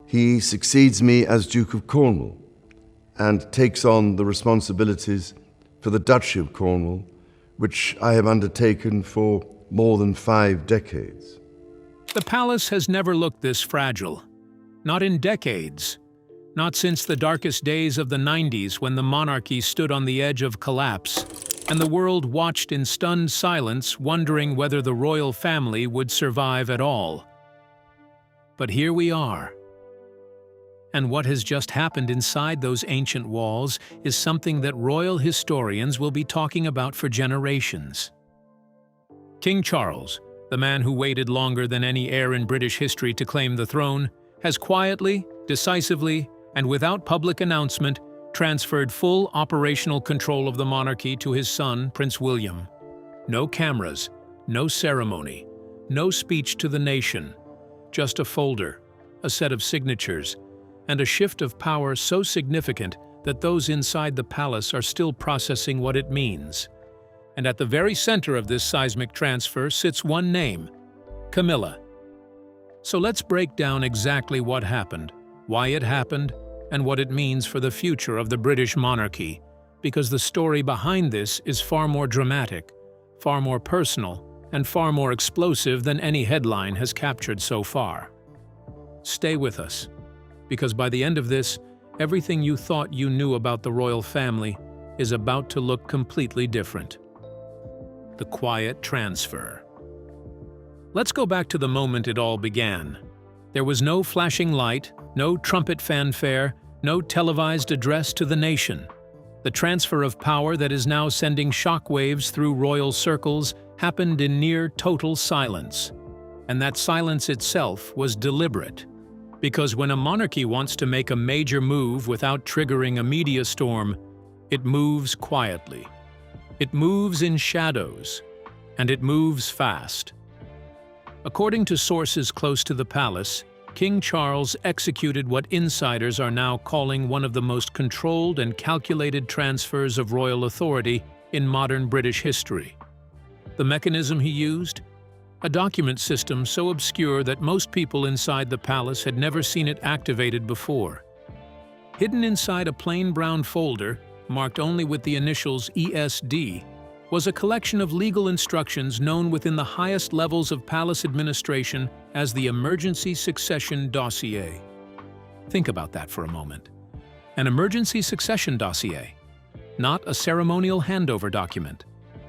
He succeeds me as Duke of Cornwall and takes on the responsibilities for the Duchy of Cornwall, which I have undertaken for more than 5 decades. The palace has never looked this fragile. Not in decades. Not since the darkest days of the 90s, when the monarchy stood on the edge of collapse, and the world watched in stunned silence, wondering whether the royal family would survive at all. But here we are. And what has just happened inside those ancient walls is something that royal historians will be talking about for generations. King Charles, the man who waited longer than any heir in British history to claim the throne, has quietly, decisively, and without public announcement transferred full operational control of the monarchy to his son, Prince William. No cameras, no ceremony, no speech to the nation, just a folder, a set of signatures, and a shift of power so significant that those inside the palace are still processing what it means. And at the very center of this seismic transfer sits one name: Camilla. So let's break down exactly what happened, why it happened, and what it means for the future of the British monarchy, because the story behind this is far more dramatic, far more personal, and far more explosive than any headline has captured so far. Stay with us, because by the end of this, everything you thought you knew about the royal family is about to look completely different. The quiet transfer. Let's go back to the moment it all began. There was no flashing light, no trumpet fanfare, no televised address to the nation. The transfer of power that is now sending shockwaves through royal circles happened in near total silence. And that silence itself was deliberate. Because when a monarchy wants to make a major move without triggering a media storm, it moves quietly. It moves in shadows, and it moves fast. According to sources close to the palace, King Charles executed what insiders are now calling one of the most controlled and calculated transfers of royal authority in modern British history. The mechanism he used? A document system so obscure that most people inside the palace had never seen it activated before. Hidden inside a plain brown folder, marked only with the initials ESD, was a collection of legal instructions known within the highest levels of palace administration as the Emergency Succession Dossier. Think about that for a moment. An emergency succession dossier. Not a ceremonial handover document.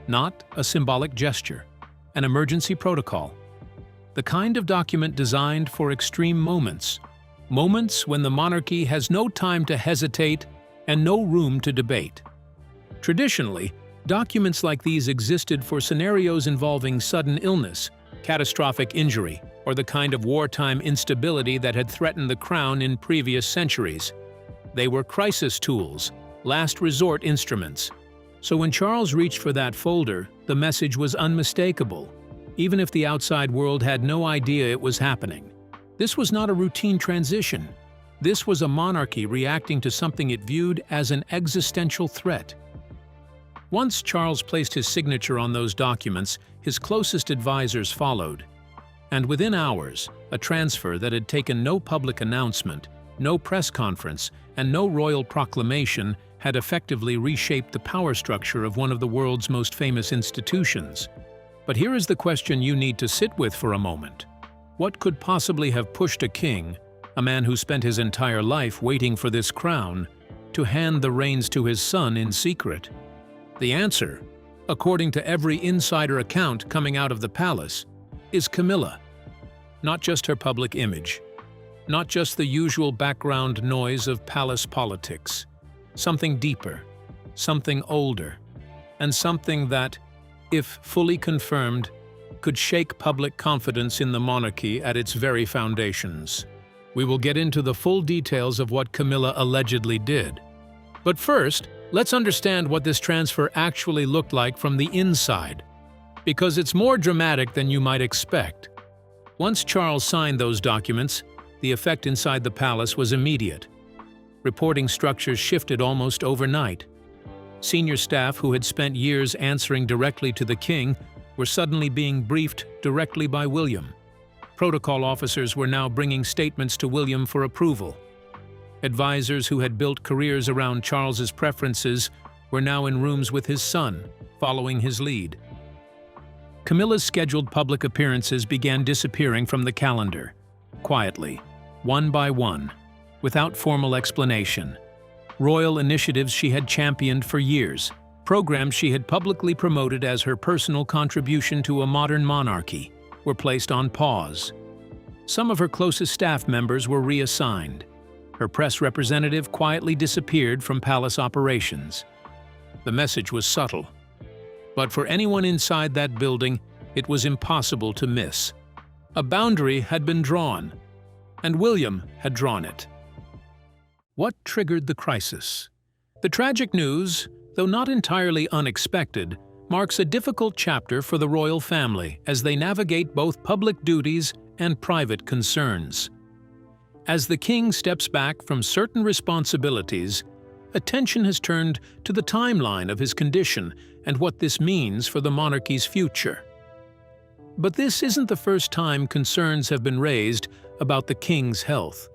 Not a symbolic gesture. An emergency protocol. The kind of document designed for extreme moments. Moments when the monarchy has no time to hesitate and no room to debate. Traditionally, documents like these existed for scenarios involving sudden illness, catastrophic injury, or the kind of wartime instability that had threatened the crown in previous centuries. They were crisis tools, last resort instruments. So when Charles reached for that folder, the message was unmistakable, even if the outside world had no idea it was happening. This was not a routine transition. This was a monarchy reacting to something it viewed as an existential threat. Once Charles placed his signature on those documents, his closest advisors followed. And within hours, a transfer that had taken no public announcement, no press conference, and no royal proclamation had effectively reshaped the power structure of one of the world's most famous institutions. But here is the question you need to sit with for a moment. What could possibly have pushed a king, a man who spent his entire life waiting for this crown, to hand the reins to his son in secret? The answer, according to every insider account coming out of the palace, is Camilla. Not just her public image, not just the usual background noise of palace politics. Something deeper, something older, and something that, if fully confirmed, could shake public confidence in the monarchy at its very foundations. We will get into the full details of what Camilla allegedly did. But first, let's understand what this transfer actually looked like from the inside, because it's more dramatic than you might expect. Once Charles signed those documents, the effect inside the palace was immediate. Reporting structures shifted almost overnight. Senior staff who had spent years answering directly to the king were suddenly being briefed directly by William. Protocol officers were now bringing statements to William for approval. Advisors who had built careers around Charles's preferences were now in rooms with his son, following his lead. Camilla's scheduled public appearances began disappearing from the calendar, quietly, one by one, without formal explanation. Royal initiatives she had championed for years, programs she had publicly promoted as her personal contribution to a modern monarchy, were placed on pause. Some of her closest staff members were reassigned. Her press representative quietly disappeared from palace operations. The message was subtle, but for anyone inside that building, it was impossible to miss. A boundary had been drawn, and William had drawn it. What triggered the crisis? The tragic news, though not entirely unexpected, marks a difficult chapter for the royal family as they navigate both public duties and private concerns. As the king steps back from certain responsibilities, attention has turned to the timeline of his condition and what this means for the monarchy's future. But this isn't the first time concerns have been raised about the king's health.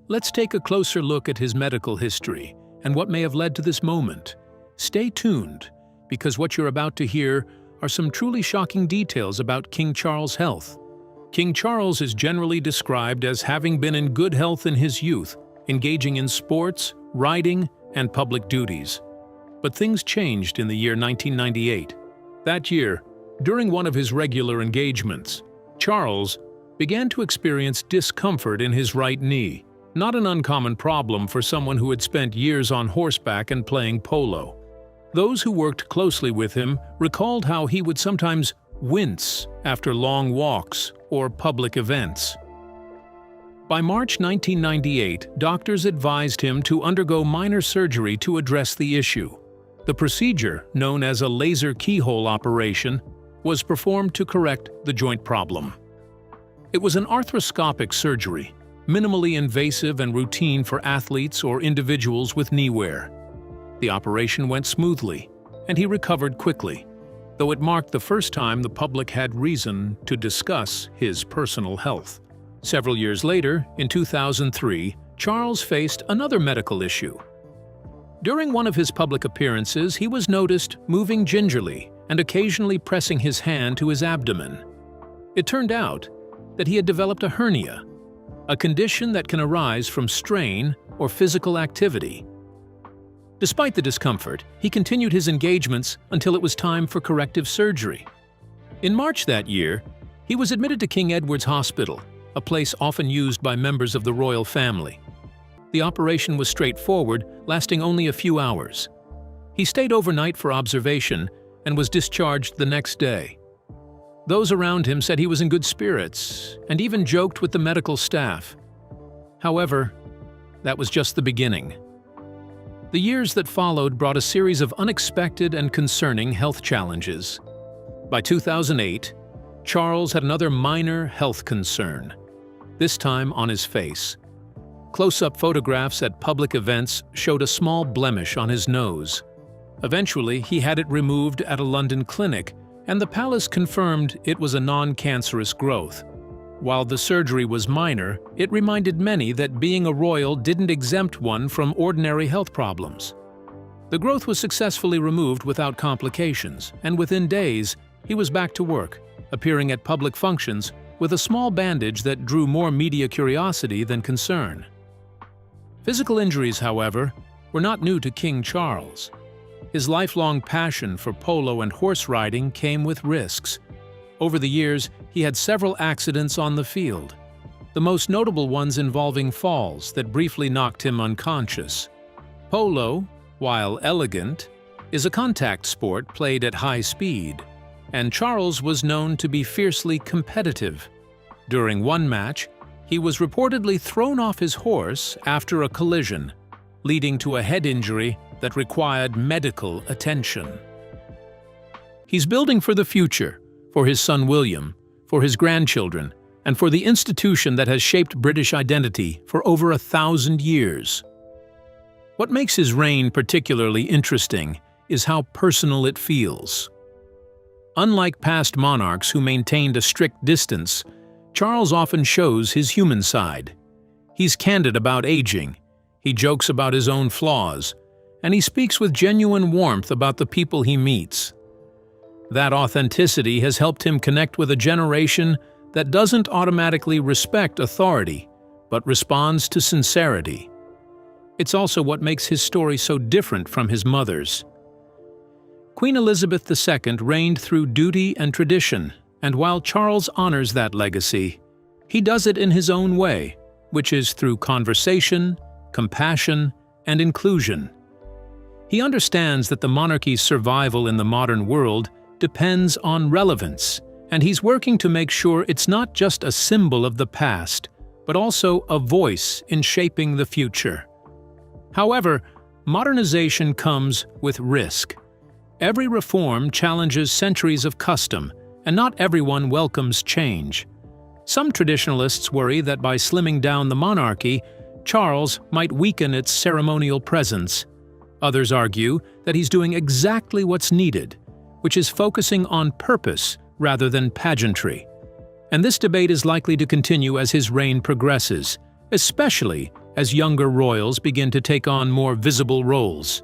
Let's take a closer look at his medical history and what may have led to this moment. Stay tuned, because what you're about to hear are some truly shocking details about King Charles' health. King Charles is generally described as having been in good health in his youth, engaging in sports, riding, and public duties. But things changed in the year 1998. That year, during one of his regular engagements, Charles began to experience discomfort in his right knee, not an uncommon problem for someone who had spent years on horseback and playing polo. Those who worked closely with him recalled how he would sometimes wince after long walks or public events. By March 1998, doctors advised him to undergo minor surgery to address the issue. The procedure, known as a laser keyhole operation, was performed to correct the joint problem. It was an arthroscopic surgery, minimally invasive and routine for athletes or individuals with knee wear. The operation went smoothly, and he recovered quickly, though it marked the first time the public had reason to discuss his personal health. Several years later, in 2003, Charles faced another medical issue. During one of his public appearances, he was noticed moving gingerly and occasionally pressing his hand to his abdomen. It turned out that he had developed a hernia, a condition that can arise from strain or physical activity. Despite the discomfort, he continued his engagements until it was time for corrective surgery. In March that year, he was admitted to King Edward's Hospital, a place often used by members of the royal family. The operation was straightforward, lasting only a few hours. He stayed overnight for observation and was discharged the next day. Those around him said he was in good spirits and even joked with the medical staff. However, that was just the beginning. The years that followed brought a series of unexpected and concerning health challenges. By 2008, Charles had another minor health concern, this time on his face. Close-up photographs at public events showed a small blemish on his nose. Eventually, he had it removed at a London clinic, and the palace confirmed it was a non-cancerous growth. While the surgery was minor, it reminded many that being a royal didn't exempt one from ordinary health problems. The growth was successfully removed without complications, and within days, he was back to work, appearing at public functions with a small bandage that drew more media curiosity than concern. Physical injuries, however, were not new to King Charles. His lifelong passion for polo and horse riding came with risks. Over the years, he had several accidents on the field, the most notable ones involving falls that briefly knocked him unconscious. Polo, while elegant, is a contact sport played at high speed, and Charles was known to be fiercely competitive. During one match, he was reportedly thrown off his horse after a collision, leading to a head injury that required medical attention. He's building for the future, for his son William, for his grandchildren, and for the institution that has shaped British identity for over 1,000 years. What makes his reign particularly interesting is how personal it feels. Unlike past monarchs who maintained a strict distance, Charles often shows his human side. He's candid about aging, he jokes about his own flaws, and he speaks with genuine warmth about the people he meets. That authenticity has helped him connect with a generation that doesn't automatically respect authority, but responds to sincerity. It's also what makes his story so different from his mother's. Queen Elizabeth II reigned through duty and tradition, and while Charles honors that legacy, he does it in his own way, which is through conversation, compassion, and inclusion. He understands that the monarchy's survival in the modern world depends on relevance, and he's working to make sure it's not just a symbol of the past, but also a voice in shaping the future. However, modernization comes with risk. Every reform challenges centuries of custom, and not everyone welcomes change. Some traditionalists worry that by slimming down the monarchy, Charles might weaken its ceremonial presence. Others argue that he's doing exactly what's needed, which is focusing on purpose rather than pageantry. And this debate is likely to continue as his reign progresses, especially as younger royals begin to take on more visible roles.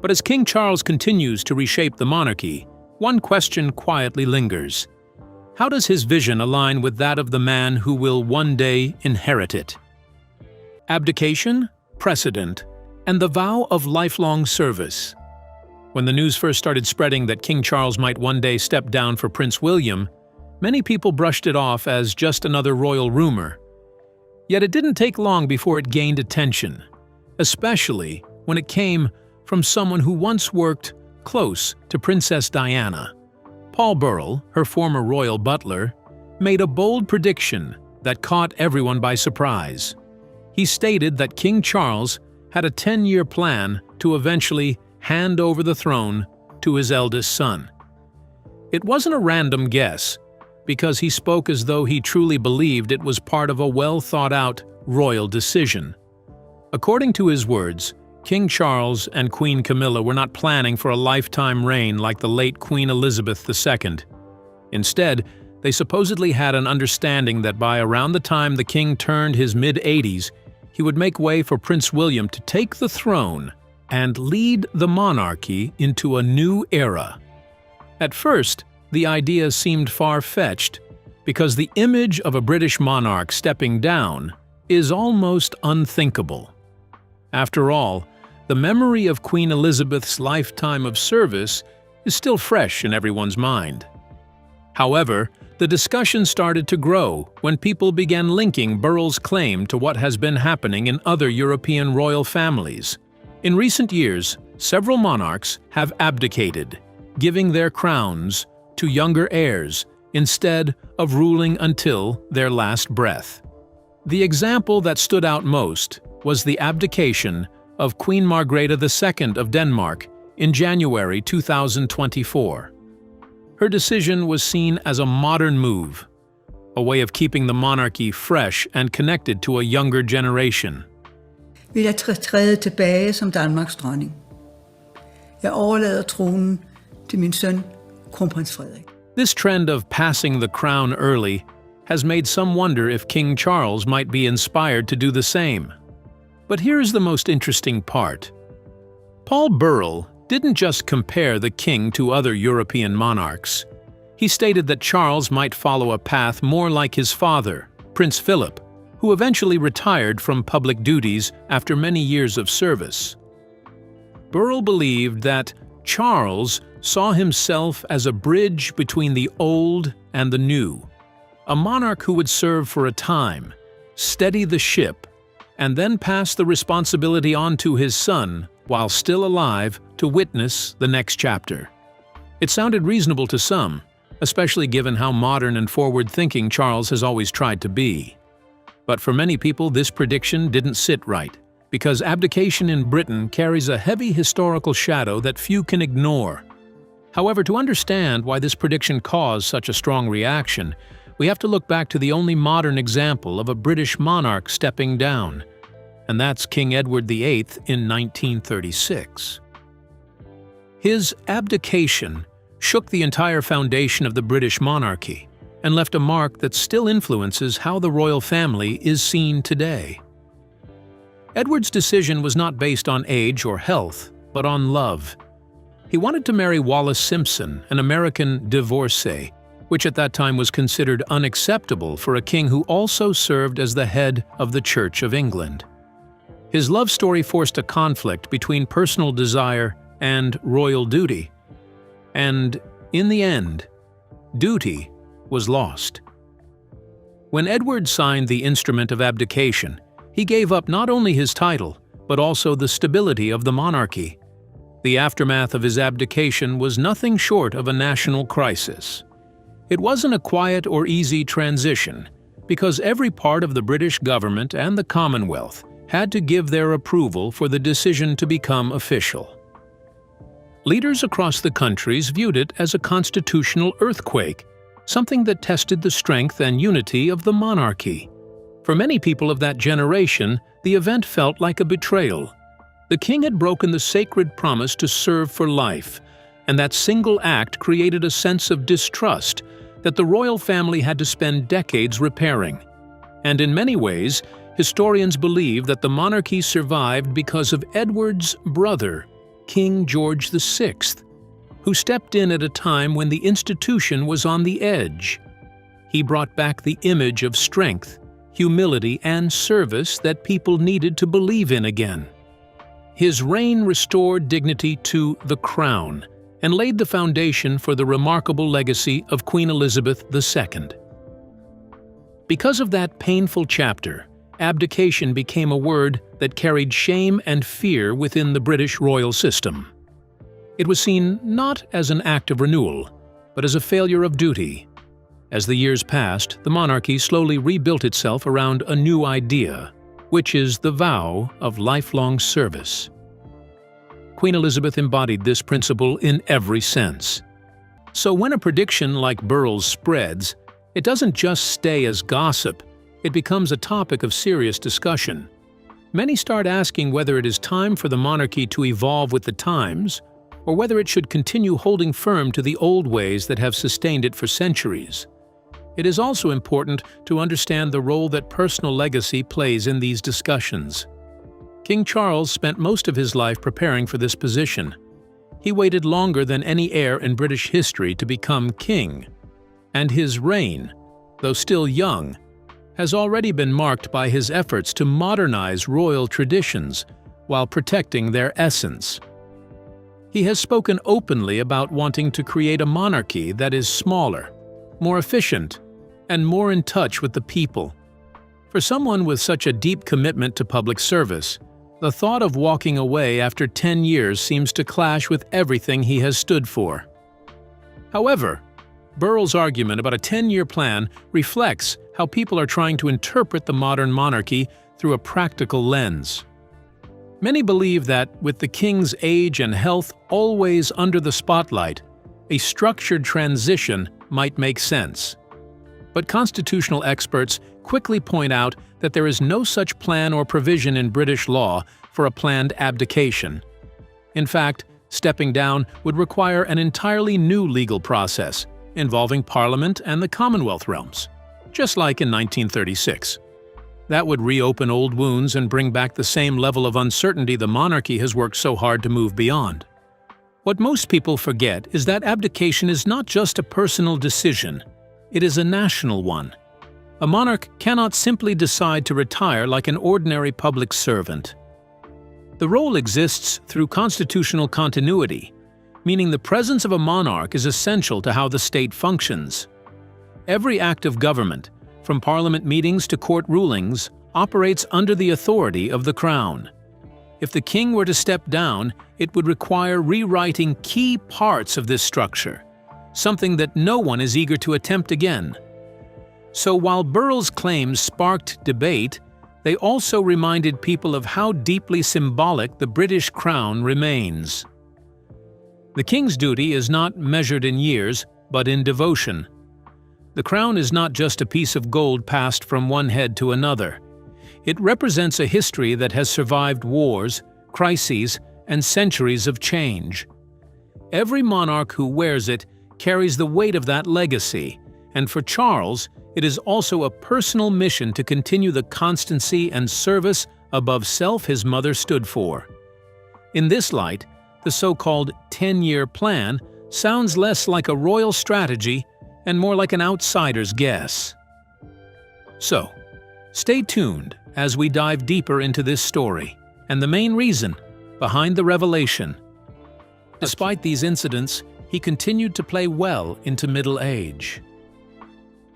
But as King Charles continues to reshape the monarchy, one question quietly lingers. How does his vision align with that of the man who will one day inherit it? Abdication, precedent, and the vow of lifelong service. When the news first started spreading that King Charles might one day step down for Prince William, many people brushed it off as just another royal rumor. Yet it didn't take long before it gained attention, especially when it came from someone who once worked close to Princess Diana. Paul Burrell, her former royal butler, made a bold prediction that caught everyone by surprise. He stated that King Charles had a 10-year plan to eventually hand over the throne to his eldest son. It wasn't a random guess, because he spoke as though he truly believed it was part of a well-thought-out royal decision. According to his words, King Charles and Queen Camilla were not planning for a lifetime reign like the late Queen Elizabeth II. Instead, they supposedly had an understanding that by around the time the king turned his mid-80s, he would make way for Prince William to take the throne and lead the monarchy into a new era. At first, the idea seemed far-fetched, because the image of a British monarch stepping down is almost unthinkable. After all, the memory of Queen Elizabeth's lifetime of service is still fresh in everyone's mind. However, the discussion started to grow when people began linking Burrell's claim to what has been happening in other European royal families. In recent years, several monarchs have abdicated, giving their crowns to younger heirs instead of ruling until their last breath. The example that stood out most was the abdication of Queen Margrethe II of Denmark in January 2024. Her decision was seen as a modern move, a way of keeping the monarchy fresh and connected to a younger generation. Vil jeg træde tilbage som Danmarks dronning. Jeg overlader tronen til min søn, kronprins Frederik. This trend of passing the crown early has made some wonder if King Charles might be inspired to do the same. But here's the most interesting part. Paul Burrell didn't just compare the king to other European monarchs. He stated that Charles might follow a path more like his father, Prince Philip, who eventually retired from public duties after many years of service. Burrell believed that Charles saw himself as a bridge between the old and the new, a monarch who would serve for a time, steady the ship, and then pass the responsibility on to his son while still alive to witness the next chapter. It sounded reasonable to some, especially given how modern and forward-thinking Charles has always tried to be. But for many people, this prediction didn't sit right, because abdication in Britain carries a heavy historical shadow that few can ignore. However, to understand why this prediction caused such a strong reaction, we have to look back to the only modern example of a British monarch stepping down, and that's King Edward VIII in 1936. His abdication shook the entire foundation of the British monarchy, and left a mark that still influences how the royal family is seen today. Edward's decision was not based on age or health, but on love. He wanted to marry Wallis Simpson, an American divorcee, which at that time was considered unacceptable for a king who also served as the head of the Church of England. His love story forced a conflict between personal desire and royal duty. And, in the end, duty was lost. When Edward signed the instrument of abdication, he gave up not only his title, but also the stability of the monarchy. The aftermath of his abdication was nothing short of a national crisis. It wasn't a quiet or easy transition, because every part of the British government and the Commonwealth had to give their approval for the decision to become official. Leaders across the countries viewed it as a constitutional earthquake, something that tested the strength and unity of the monarchy. For many people of that generation, the event felt like a betrayal. The king had broken the sacred promise to serve for life, and that single act created a sense of distrust that the royal family had to spend decades repairing. And in many ways, historians believe that the monarchy survived because of Edward's brother, King George VI, who stepped in at a time when the institution was on the edge. He brought back the image of strength, humility, and service that people needed to believe in again. His reign restored dignity to the crown and laid the foundation for the remarkable legacy of Queen Elizabeth II. Because of that painful chapter, abdication became a word that carried shame and fear within the British royal system. It was seen not as an act of renewal, but as a failure of duty. As the years passed, the monarchy slowly rebuilt itself around a new idea, which is the vow of lifelong service. Queen Elizabeth embodied this principle in every sense. So when a prediction like Burrell's spreads, it doesn't just stay as gossip, it becomes a topic of serious discussion. Many start asking whether it is time for the monarchy to evolve with the times, or whether it should continue holding firm to the old ways that have sustained it for centuries. It is also important to understand the role that personal legacy plays in these discussions. King Charles spent most of his life preparing for this position. He waited longer than any heir in British history to become king. And his reign, though still young, has already been marked by his efforts to modernize royal traditions while protecting their essence. He has spoken openly about wanting to create a monarchy that is smaller, more efficient, and more in touch with the people. For someone with such a deep commitment to public service, the thought of walking away after 10 years seems to clash with everything he has stood for. However, Burrell's argument about a 10-year plan reflects how people are trying to interpret the modern monarchy through a practical lens. Many believe that, with the king's age and health always under the spotlight, a structured transition might make sense. But constitutional experts quickly point out that there is no such plan or provision in British law for a planned abdication. In fact, stepping down would require an entirely new legal process involving Parliament and the Commonwealth realms, just like in 1936. That would reopen old wounds and bring back the same level of uncertainty the monarchy has worked so hard to move beyond. What most people forget is that abdication is not just a personal decision. It is a national one. A monarch cannot simply decide to retire like an ordinary public servant. The role exists through constitutional continuity, meaning the presence of a monarch is essential to how the state functions. Every act of government, from parliament meetings to court rulings, operates under the authority of the crown. If the king were to step down, it would require rewriting key parts of this structure, something that no one is eager to attempt again. So while Burrell's claims sparked debate, they also reminded people of how deeply symbolic the British crown remains. The king's duty is not measured in years, but in devotion. The crown is not just a piece of gold passed from one head to another. It represents a history that has survived wars, crises, and centuries of change. Every monarch who wears it carries the weight of that legacy, And for Charles, it is also a personal mission to continue the constancy and service above self his mother stood for. In this light, the so-called 10-year plan sounds less like a royal strategy and more like an outsider's guess. So, stay tuned as we dive deeper into this story and the main reason behind the revelation. Despite these incidents, he continued to play well into middle age.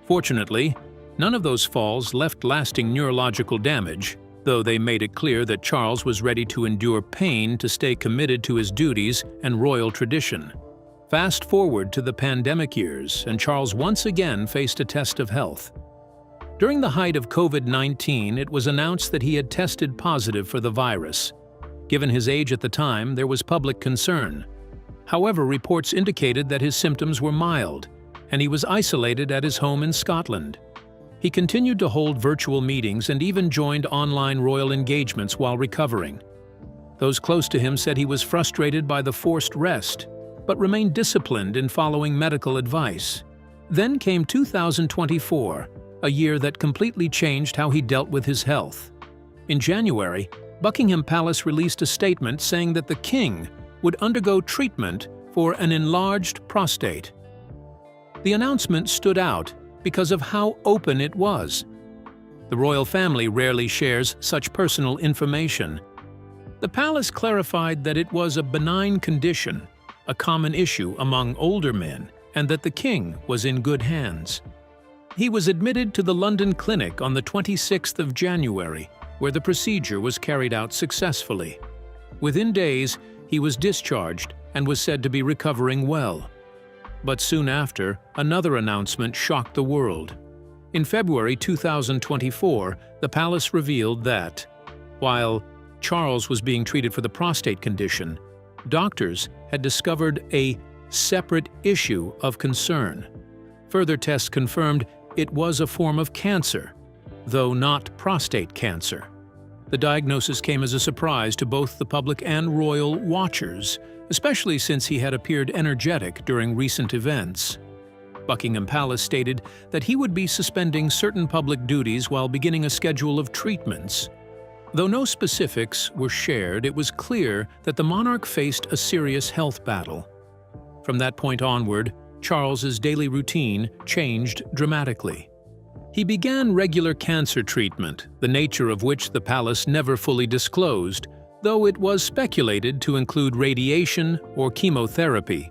Fortunately, none of those falls left lasting neurological damage, though they made it clear that Charles was ready to endure pain to stay committed to his duties and royal tradition. Fast forward to the pandemic years, and Charles once again faced a test of health. During the height of COVID-19, it was announced that he had tested positive for the virus. Given his age at the time, there was public concern. However, reports indicated that his symptoms were mild, and he was isolated at his home in Scotland. He continued to hold virtual meetings and even joined online royal engagements while recovering. Those close to him said he was frustrated by the forced rest, but remained disciplined in following medical advice. Then came 2024, a year that completely changed how he dealt with his health. In January, Buckingham Palace released a statement saying that the king would undergo treatment for an enlarged prostate. The announcement stood out because of how open it was. The royal family rarely shares such personal information. The palace clarified that it was a benign condition, a common issue among older men, and that the king was in good hands. He was admitted to the London clinic on the 26th of January, where the procedure was carried out successfully. Within days, he was discharged and was said to be recovering well. But soon after, another announcement shocked the world. In February 2024, the palace revealed that, while Charles was being treated for the prostate condition, doctors had discovered a separate issue of concern. Further tests confirmed it was a form of cancer, though not prostate cancer. The diagnosis came as a surprise to both the public and royal watchers, especially since he had appeared energetic during recent events. Buckingham Palace stated that he would be suspending certain public duties while beginning a schedule of treatments. Though no specifics were shared, it was clear that the monarch faced a serious health battle. From that point onward, Charles's daily routine changed dramatically. He began regular cancer treatment, the nature of which the palace never fully disclosed, though it was speculated to include radiation or chemotherapy.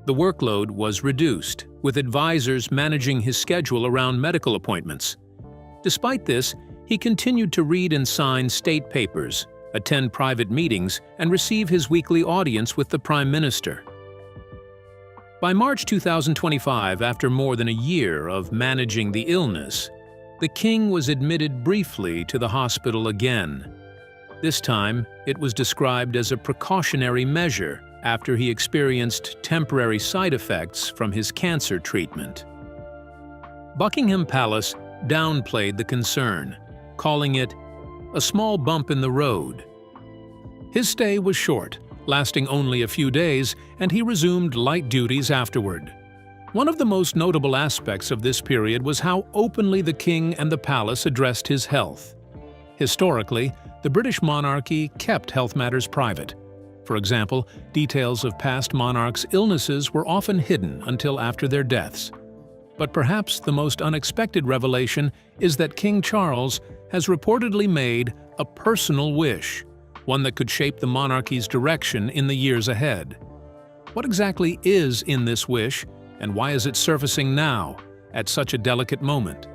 The workload was reduced, with advisors managing his schedule around medical appointments. Despite this, he continued to read and sign state papers, attend private meetings, and receive his weekly audience with the Prime Minister. By March 2025, after more than a year of managing the illness, the king was admitted briefly to the hospital again. This time, it was described as a precautionary measure after he experienced temporary side effects from his cancer treatment. Buckingham Palace downplayed the concern, calling it a small bump in the road. His stay was short, lasting only a few days, and he resumed light duties afterward. One of the most notable aspects of this period was how openly the king and the palace addressed his health. Historically, the British monarchy kept health matters private. For example, details of past monarchs' illnesses were often hidden until after their deaths. But perhaps the most unexpected revelation is that King Charles has reportedly made a personal wish, one that could shape the monarchy's direction in the years ahead. What exactly is in this wish, and why is it surfacing now, at such a delicate moment?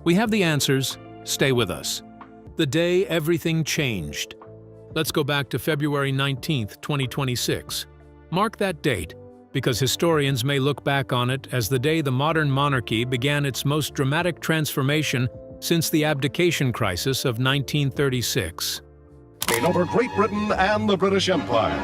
We have the answers. Stay with us. The day everything changed. Let's go back to February 19th, 2026. Mark that date, because historians may look back on it as the day the modern monarchy began its most dramatic transformation since the Abdication crisis of 1936. Over Great Britain and the British Empire.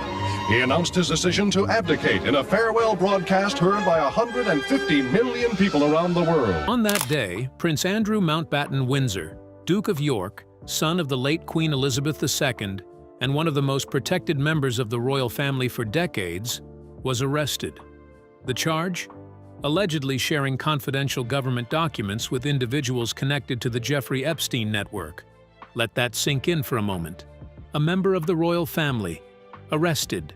He announced his decision to abdicate in a farewell broadcast heard by 150 million people around the world. On that day, Prince Andrew Mountbatten Windsor, Duke of York, son of the late Queen Elizabeth II, and one of the most protected members of the royal family for decades, was arrested. The charge? allegedly sharing confidential government documents with individuals connected to the Jeffrey Epstein network. Let that sink in for a moment. A member of the royal family, arrested,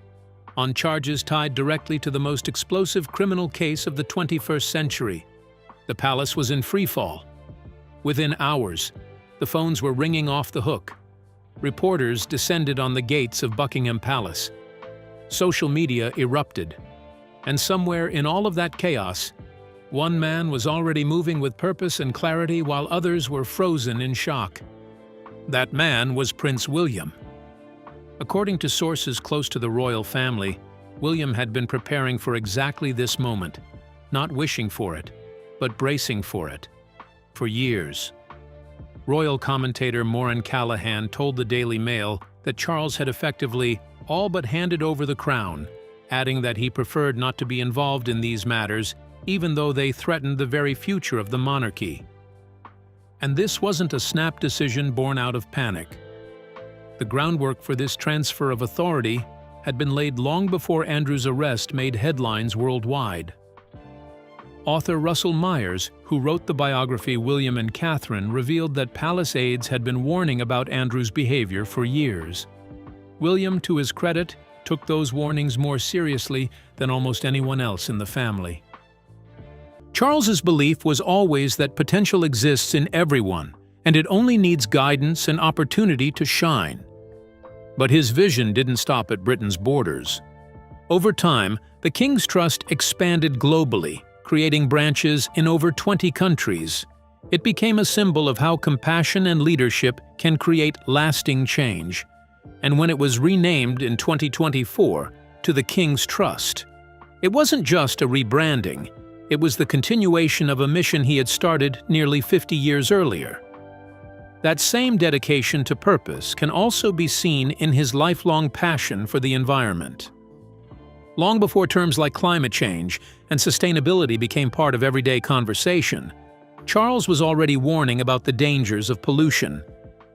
on charges tied directly to the most explosive criminal case of the 21st century. The palace was in freefall. Within hours, the phones were ringing off the hook. Reporters descended on the gates of Buckingham Palace. Social media erupted. And somewhere in all of that chaos, one man was already moving with purpose and clarity while others were frozen in shock. That man was Prince William. According to sources close to the royal family, William had been preparing for exactly this moment, not wishing for it, but bracing for it, for years. Royal commentator Maureen Callahan told the Daily Mail that Charles had effectively all but handed over the crown, adding that he preferred not to be involved in these matters, even though they threatened the very future of the monarchy. And this wasn't a snap decision born out of panic. The groundwork for this transfer of authority had been laid long before Andrew's arrest made headlines worldwide. Author Russell Myers, who wrote the biography William and Catherine, revealed that palace aides had been warning about Andrew's behavior for years. William, to his credit, took those warnings more seriously than almost anyone else in the family. Charles's belief was always that potential exists in everyone, and it only needs guidance and opportunity to shine. But his vision didn't stop at Britain's borders. Over time, the King's Trust expanded globally, creating branches in over 20 countries. It became a symbol of how compassion and leadership can create lasting change. And when it was renamed in 2024 to the King's Trust, it wasn't just a rebranding, it was the continuation of a mission he had started nearly 50 years earlier. That same dedication to purpose can also be seen in his lifelong passion for the environment. Long before terms like climate change and sustainability became part of everyday conversation, Charles was already warning about the dangers of pollution,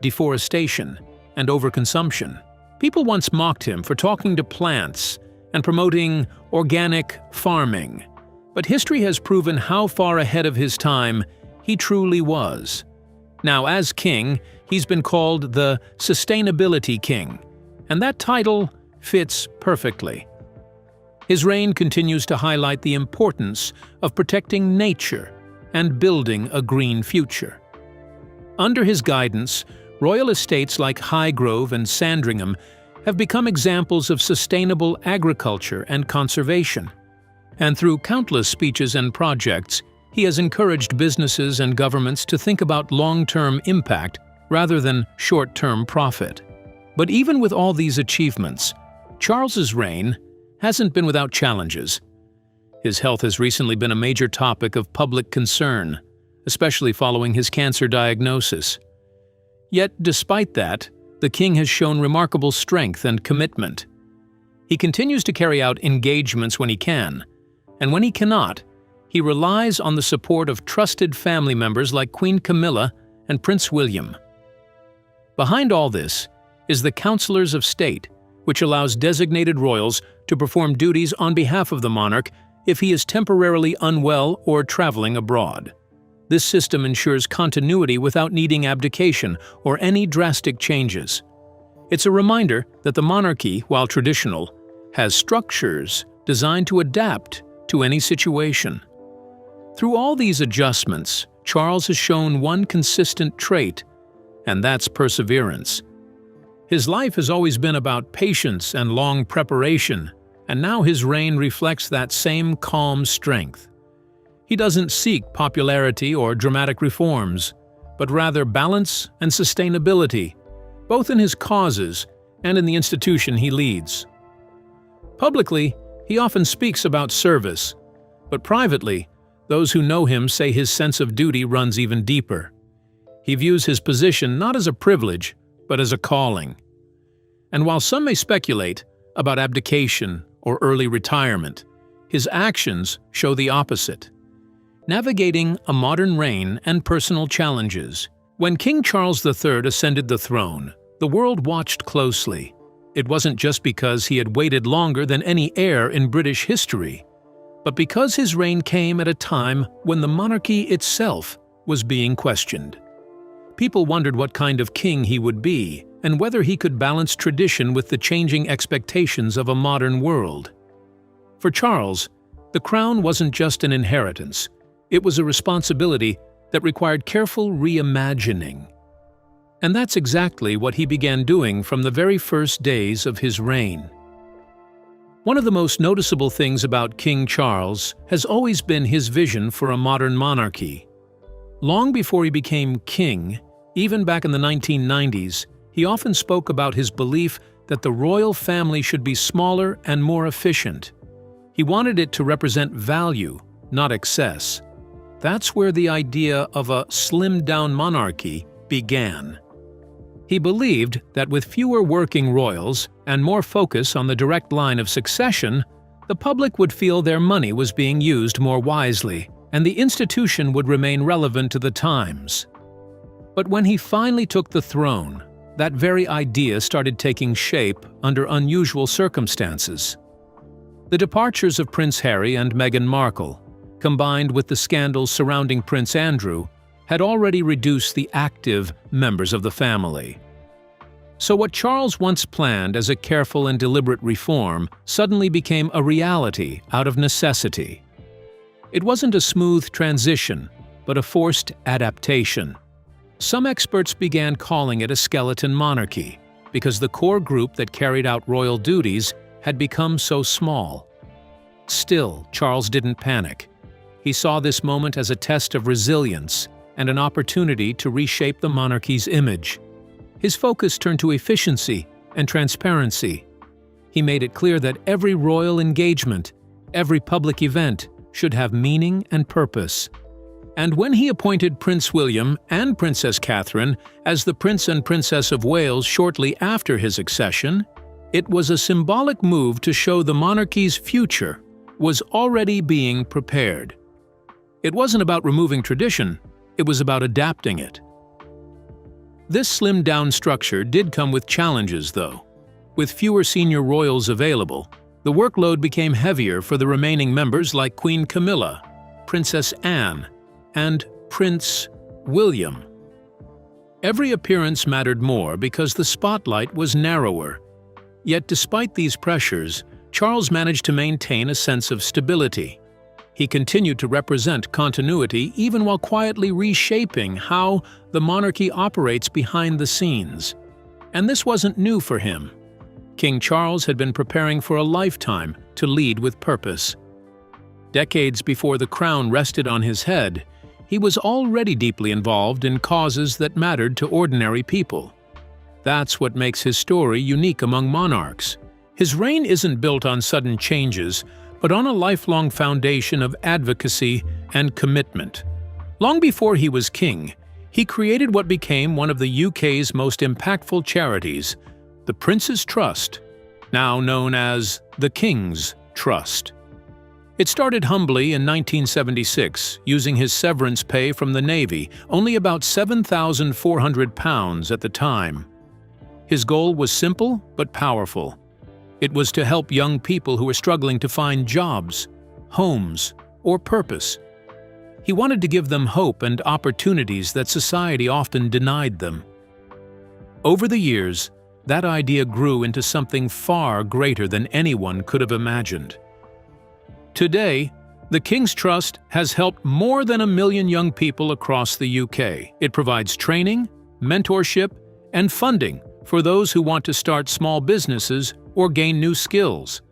deforestation, and overconsumption. People once mocked him for talking to plants and promoting organic farming, but history has proven how far ahead of his time he truly was. Now, as king, he's been called the Sustainability King, and that title fits perfectly. His reign continues to highlight the importance of protecting nature and building a green future. Under his guidance, royal estates like Highgrove and Sandringham have become examples of sustainable agriculture and conservation. And through countless speeches and projects, he has encouraged businesses and governments to think about long-term impact rather than short-term profit. But even with all these achievements, Charles's reign hasn't been without challenges. His health has recently been a major topic of public concern, especially following his cancer diagnosis. Yet, despite that, the king has shown remarkable strength and commitment. He continues to carry out engagements when he can, and when he cannot, he relies on the support of trusted family members like Queen Camilla and Prince William. Behind all this is the Councillors of State, which allows designated royals to perform duties on behalf of the monarch if he is temporarily unwell or traveling abroad. This system ensures continuity without needing abdication or any drastic changes. It's a reminder that the monarchy, while traditional, has structures designed to adapt to any situation. Through all these adjustments, Charles has shown one consistent trait, and that's perseverance. His life has always been about patience and long preparation, and now his reign reflects that same calm strength. He doesn't seek popularity or dramatic reforms, but rather balance and sustainability, both in his causes and in the institution he leads. Publicly, he often speaks about service, but privately, those who know him say his sense of duty runs even deeper. He views his position not as a privilege, but as a calling. And while some may speculate about abdication or early retirement, his actions show the opposite. Navigating a modern reign and personal challenges. When King Charles III ascended the throne, the world watched closely. It wasn't just because he had waited longer than any heir in British history, but because his reign came at a time when the monarchy itself was being questioned. People wondered what kind of king he would be and whether he could balance tradition with the changing expectations of a modern world. For Charles, the crown wasn't just an inheritance, it was a responsibility that required careful reimagining. And that's exactly what he began doing from the very first days of his reign. One of the most noticeable things about King Charles has always been his vision for a modern monarchy. Long before he became king, even back in the 1990s, he often spoke about his belief that the royal family should be smaller and more efficient. He wanted it to represent value, not excess. That's where the idea of a slimmed-down monarchy began. He believed that with fewer working royals and more focus on the direct line of succession, the public would feel their money was being used more wisely, and the institution would remain relevant to the times. But when he finally took the throne, that very idea started taking shape under unusual circumstances. The departures of Prince Harry and Meghan Markle, combined with the scandals surrounding Prince Andrew, had already reduced the active members of the family. So what Charles once planned as a careful and deliberate reform suddenly became a reality out of necessity. It wasn't a smooth transition, but a forced adaptation. Some experts began calling it a skeleton monarchy, because the core group that carried out royal duties had become so small. Still, Charles didn't panic. He saw this moment as a test of resilience and an opportunity to reshape the monarchy's image. His focus turned to efficiency and transparency. He made it clear that every royal engagement, every public event, should have meaning and purpose. And when he appointed Prince William and Princess Catherine as the Prince and Princess of Wales shortly after his accession, it was a symbolic move to show the monarchy's future was already being prepared. It wasn't about removing tradition, it was about adapting it. This slimmed-down structure did come with challenges, though. With fewer senior royals available, the workload became heavier for the remaining members like Queen Camilla, Princess Anne, and Prince William. Every appearance mattered more because the spotlight was narrower. Yet despite these pressures, Charles managed to maintain a sense of stability. He continued to represent continuity even while quietly reshaping how the monarchy operates behind the scenes. And this wasn't new for him. King Charles had been preparing for a lifetime to lead with purpose. Decades before the crown rested on his head, he was already deeply involved in causes that mattered to ordinary people. That's what makes his story unique among monarchs. His reign isn't built on sudden changes, but on a lifelong foundation of advocacy and commitment. Long before he was king, he created what became one of the UK's most impactful charities, the Prince's Trust, now known as the King's Trust. It started humbly in 1976, using his severance pay from the Navy, only about £7,400 at the time. His goal was simple but powerful. It was to help young people who were struggling to find jobs, homes, or purpose. He wanted to give them hope and opportunities that society often denied them. Over the years, that idea grew into something far greater than anyone could have imagined. Today, the King's Trust has helped more than 1 million young people across the UK. It provides training, mentorship, and funding for those who want to start small businesses or gain new skills,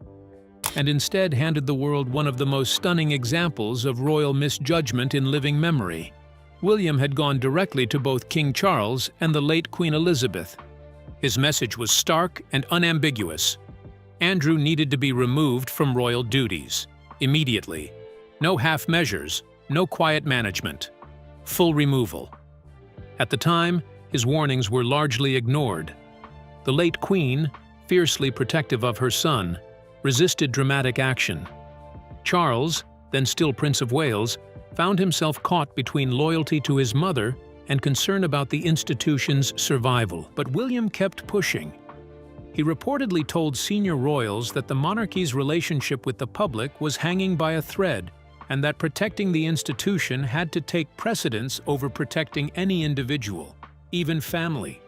and instead handed the world one of the most stunning examples of royal misjudgment in living memory. William had gone directly to both King Charles and the late Queen Elizabeth. His message was stark and unambiguous. Andrew needed to be removed from royal duties, immediately. No half measures, no quiet management. Full removal. At the time, his warnings were largely ignored. The late Queen, fiercely protective of her son, resisted dramatic action. Charles, then still Prince of Wales, found himself caught between loyalty to his mother and concern about the institution's survival. But William kept pushing. He reportedly told senior royals that the monarchy's relationship with the public was hanging by a thread, and that protecting the institution had to take precedence over protecting any individual, even family.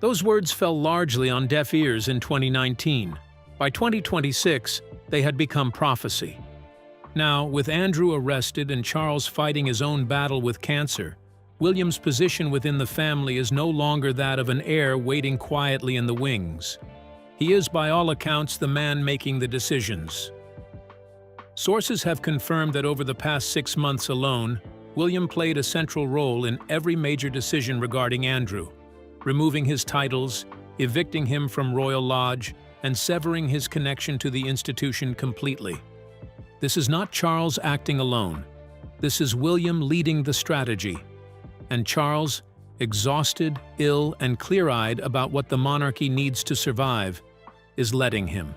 Those words fell largely on deaf ears in 2019. By 2026, they had become prophecy. Now, with Andrew arrested and Charles fighting his own battle with cancer, William's position within the family is no longer that of an heir waiting quietly in the wings. He is, by all accounts, the man making the decisions. Sources have confirmed that over the past 6 months alone, William played a central role in every major decision regarding Andrew, removing his titles, evicting him from Royal Lodge, and severing his connection to the institution completely. This is not Charles acting alone. This is William leading the strategy. And Charles, exhausted, ill, and clear-eyed about what the monarchy needs to survive, is letting him.